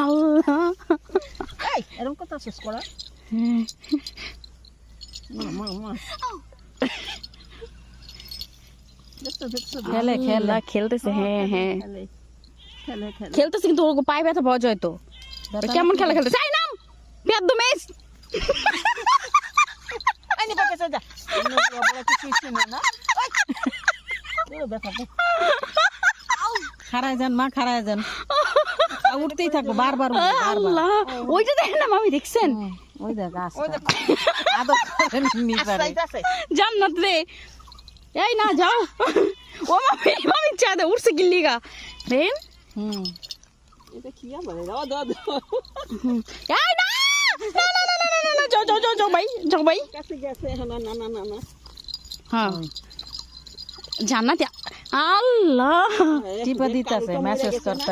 আল্লাহ এই এরকম কথা শেষ করা মা দেখছো খেলে খেলা খেলতেছে হ্যাঁ হ্যাঁ খেলে খেলতেছে কিন্তু ওর পায়ে ব্যথা পাওয়া যায় তো কেমন খেলা খেলতে চাই নাম পেয়ার দু মেস আইনি পাকে যা বড় কিছু শুনে না খারায় যান মা খারায় যান উঠতেই থাকবো বারবার আল্লাহ ওইটা দেখেন না মামি দেখছেন ওই দেখ আদর করেন নি পারে জান্নাত রে এই না যাও ও মামি মামি চাঁদে উঠছে গিল্লিগা রেন এটা কি বলে দাও দাও এই না না না না না না যাও যাও যাও যাও ভাই কাছে গেছে না না না না না হ্যাঁ জান্নাত আল্লাহ টিপা দিতেছে মেসেজ করতে